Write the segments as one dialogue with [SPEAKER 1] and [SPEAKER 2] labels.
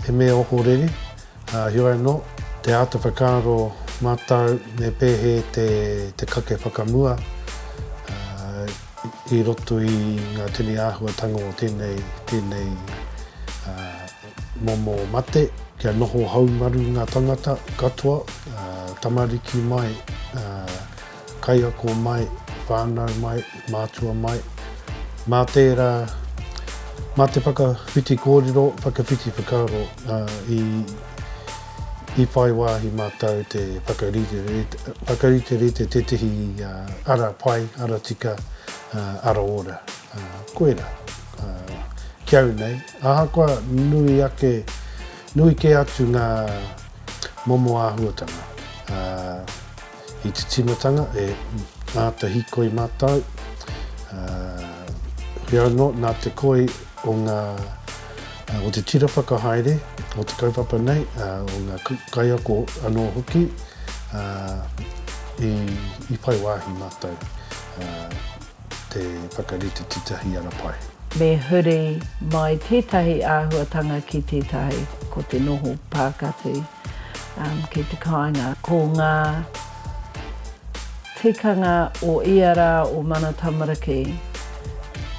[SPEAKER 1] he mea ohorere. Hioi anō, te ata whakaaro mātau me pēhe te kake whakamua I roto I ngā tini āhuatanga o tēnei momo mate, kia noho haumaru ngā tangata katoa, tamariki mai, kaiako mai, whānau mai, mātua mai, mā tērā, mā te whakawhiti kōrero, whakawhiti whakaaro I whai wāhi mātou te whakarite rete te tihi ara pai, ara tika, ara ora. Koera, kiau nei. Ahakoa nui ke atu ngā momo āhuatanga. I te timatanga nā te hikoi mātou. Hea no, nā te koi o te tira whakahaere, o te kaupapa nei, o ngā kaiako anō hoki, I pai wāhi mātou, te whakarite titahi ara pai.
[SPEAKER 2] Me hure mai tētahi āhuatanga ki tētahi, ko te noho pākati, ki te kāinga, ko ngā tikanga o iara o mana tamariki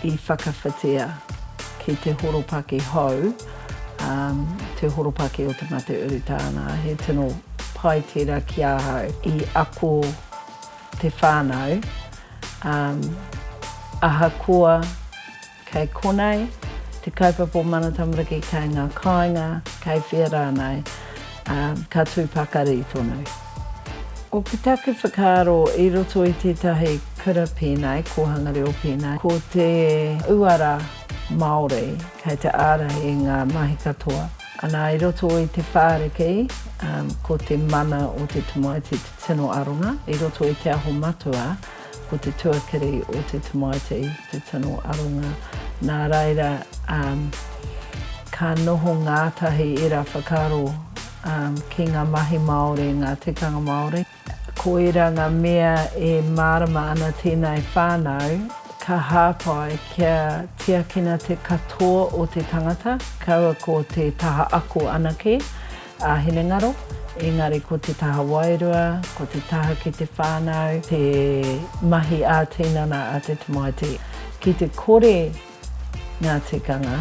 [SPEAKER 2] I whakawhitia ki te horopaki hau, te horopaki o te mate urutāna, he tino pai tērā ki ahau I ako te whānau, ahakoa kei konei, te kaupapa mana tamariki kei ngā kāinga, kei whia rānei, ka tūpakari tonu. O te take whakaaro I roto I tētahi kura pēnei, ko hangareo pēnei, ko te uara Māori, kei te ārahi ngā mahi katoa. Ana I roto I te whāriki, ko te mana o te tamaiti te tino aronga, I roto I te aho matua, ko te tuakiri o te tamaiti te tino aronga. Nā reira, ka noho ngātahi I rā whakaaro ki ngā mahi Māori, ngā tikanga Māori. Ko ira ngā mea mārama ana tēnei whānau, ka hāpai kia tiakina te katoa o te tangata, kaua ko te taha ako anake, hine ngaro, engari ko te taha wairua, ko te taha ki te whānau, te mahi a tēnana a te tamaiti. Ki te kore ngā tikanga,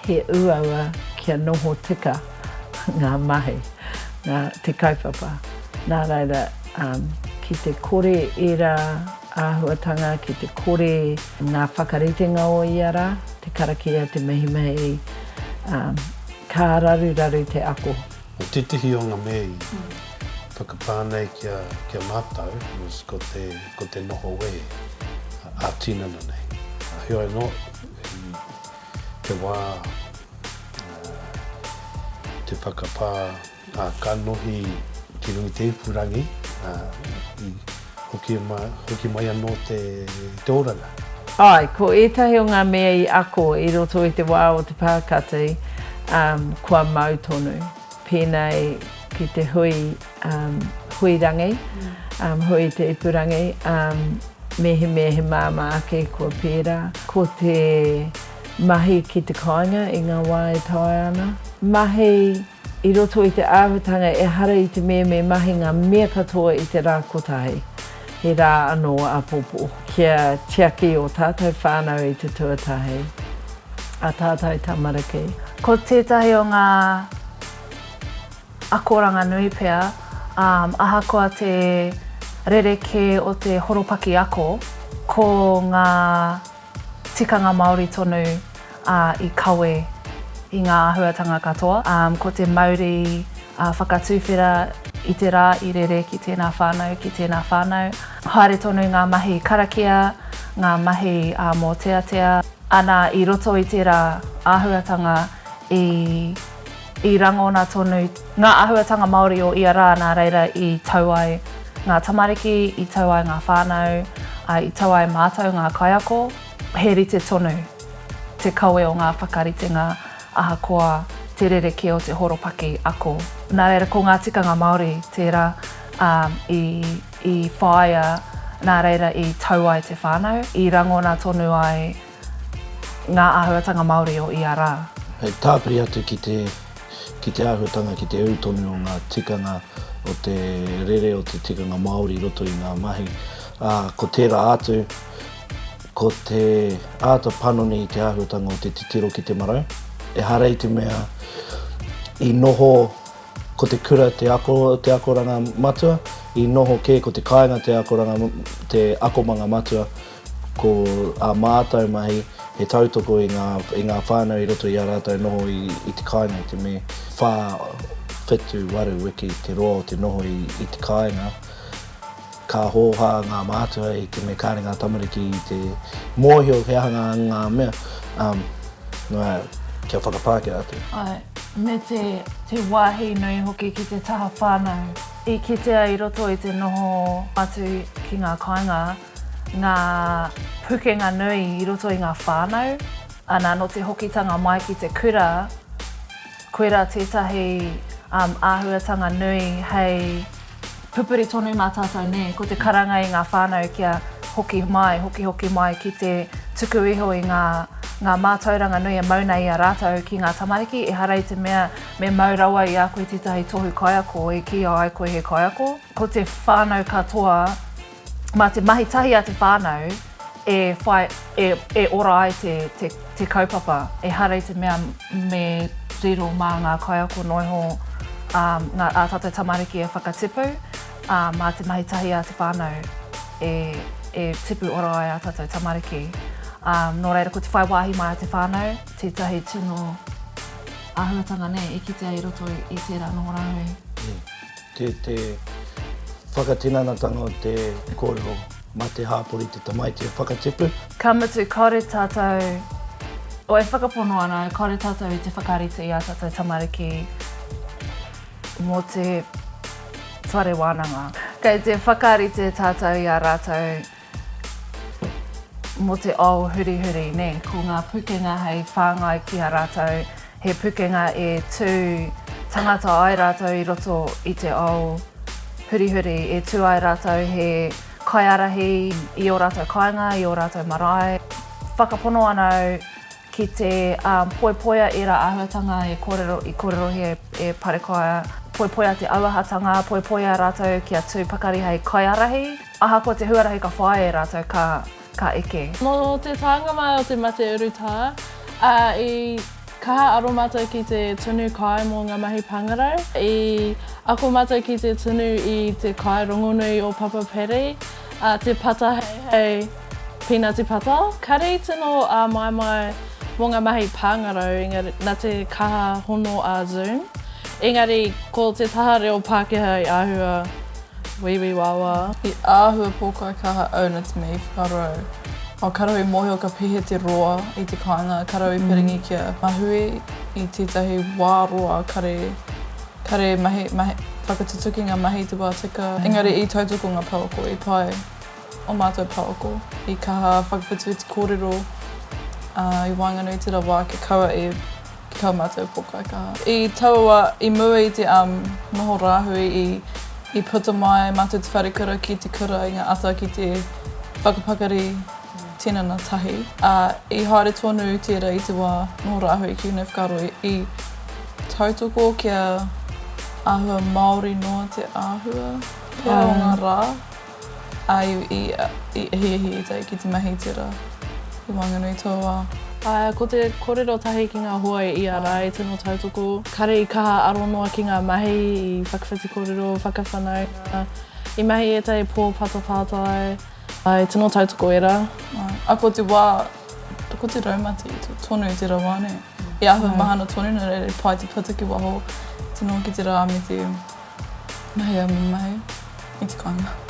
[SPEAKER 2] he uaua kia noho tika ngā mahi, te kaupapa. Nā reira, ki te kore era āhuatanga, ki te kore ngā whakaritenga o iara, te karakia, te mehimehi, ka raru te ako.
[SPEAKER 1] O te tihi o ngā mea I whakapānei kia mātau, ko te noho we, a tinana nei. Hioi no, te wā, te whakapā, ka nohi ki rungi te ipurangi, hoki mai anō te oranga.
[SPEAKER 2] Ai, ko ētahi o ngā mea I ako I roto I te wā o te pākati, kua mau tonu. Pēnei ki te huirangi, hui te ipurangi, mehe māma ake kua pērā. Ko te mahi ki te kāinga I ngā wā e tae ana. Mahi I roto I te āhuatanga hara I te mea me mahi ngā mea katoa I te rā kotahi. He rā anō a popo. Kia tiaki o tātou whānau I te tuatahi. A tātou tamariki.
[SPEAKER 3] Ko tētahi o ngā akoranga nui pea, ahakoa te rereke o te horopaki ako, ko ngā tikanga Māori tonu I kawe I ngā āhuatanga katoa. Ko te Māori whakatūwhera I te rā I rere ki tēnā whānau. Haere tonu ngā mahi karakia, ngā mahi mō teatea. Ana I roto I tērā āhuatanga I rangona tonu ngā āhuatanga Māori o ia rā nā reira I tau ai ngā tamariki, I tau ai ngā whānau, I tau ai mātou ngā kaiako. He rite tonu te kawe o ngā whakaritenga ahakoa te rereke o te horopaki ako. Nā reira ko ngā tikanga Māori tērā I whaia nā reira I tau ai te whānau, I rangona tonu ai ngā āhuatanga Māori o ia rā.
[SPEAKER 4] Hei tāpiri atu ki te āhuatanga, ki te autonu o ngā tikanga o te rere o te tikanga Māori roto i ngā mahi. Ko tērā atu, ko te āta panoni i te āhuatanga o te titiro ki te marau. E harei te mea i noho ko te kura te akoranga matua, i noho ke ko te kāinga te akomanga matua, ko a mātou mahi, he tautoko i ngā whānau i roto i a rātou noho i te kāinga i te me whā whetu waru wiki te roa o te noho i te kāinga. Ka hoha ngā mātua i te me kāre ngā tamariki i te mōhio he ahanga ngā mea. Kia whakapākea atu.
[SPEAKER 3] Ai, me te wāhi nui hoki ki te taha whānau. I kitea i roto i te noho atu ki ngā kāinga, ngā pukenga nui i roto i ngā whānau. Ana no te hokitanga mai ki te kura, koera tētahi āhuatanga nui hei pupuri tonu mā tātou ne, ko te karanga i ngā whānau kia hoki mai ki te tuku iho i ngā mātauranga nui a mauna i a rātou ki ngā tamariki, e harei te mea me mauraua i a koe tētahi tohu kaiako, e ki o ai koe he kaiako. Ko te whānau katoa, mā te mahi tahi a te whānau, e ora ai te kaupapa. E harei te mea me riro mā ngā kaiako noiho ngā tātou tamariki e whakatipu, mā te mahi tahi a te whānau, e tipu ora ai a tātou tamariki. Nō reira, ko te whai wāhi mai a te whānau, tētahi tino āhuatanga ne, e kitea i roto i tērā noho rāhui.
[SPEAKER 4] Te whakatinanatanga o te kōrero, mā te hāpori te tamaiti e whakatipu.
[SPEAKER 3] Ka mutu, kore tātou, o e whakapono ana, kore tātou i te whakarite i a tātou tamariki mō te whare wānanga. Kei te whakarite tātou i a rātou, mō te au huri, ne? Ko ngā pukenga hei whāngai ki a rātou, he pukenga e tū tangata ai rātou i roto i te au huri, e tū ai rātou he kaiarahi i o rātou kāinga, i o rātou marae. Whakapono anau ki te poepoia era āhuatanga i kōrero he e parekaia. Poepoia te auahatanga, poepoia rātou ki a tū pakari hei kaiarahi. Aha ko te huarahi ka whae rātou ka eke.
[SPEAKER 5] No te tāanga mai o te mate urutā, i kaha aro mātou ki te tunu kai mō ngā mahi pangarau. I ako mātou ki te tunu i te kai rongonui o Papa Pere, te pata hei Peanut pata. Karei tino mai mō ngā mahi pangarau, engari, nā te kaha hono a Zoom. Engari, ko te taha reo Pākehā i āhua Wiwi Wawa.
[SPEAKER 6] I āhua pōkai kaha Own It Me whakarau. O karau i mohi o ka pihe te roa i te kāinga, karau i piringi kia mahui i tētahi wā roa kare mahi whakatutuki ngā mahi te wātika. Engari i tautoko ngā pauko, i pai o mātou pauko. I kaha whakawhitu te kōrero i Wainganui te rawa ke kaua ki kaua mātou pōkai kaha. I taua i mua i te noho rāhui I puta mai mātou te wharekura ki te kura i ngā ata ki te whakapakari tinana tahi. I haere tonu tērā i te wā no rāhui ki unei whakaro i tautoko kia āhua Māori noa te āhua pēr o ngā rā. I ehi tai ki te mahi tērā i Wainganui tō wā.
[SPEAKER 5] Ko te kōrero tahi ki ngā Huai i a rai tino tautoko. Kare I kaha aro noa ki ngā mahi I whakawhiti kōrero, whakawhanau. I mahi e tai pō patapātai. Tino tautoko era.
[SPEAKER 6] Ko te wā, ko te raumati, tonu I te rawane. I āhua mahana tonu na reire pai te pata ki waho. Tino ki te rā me te mahi a mahi I te kāinga.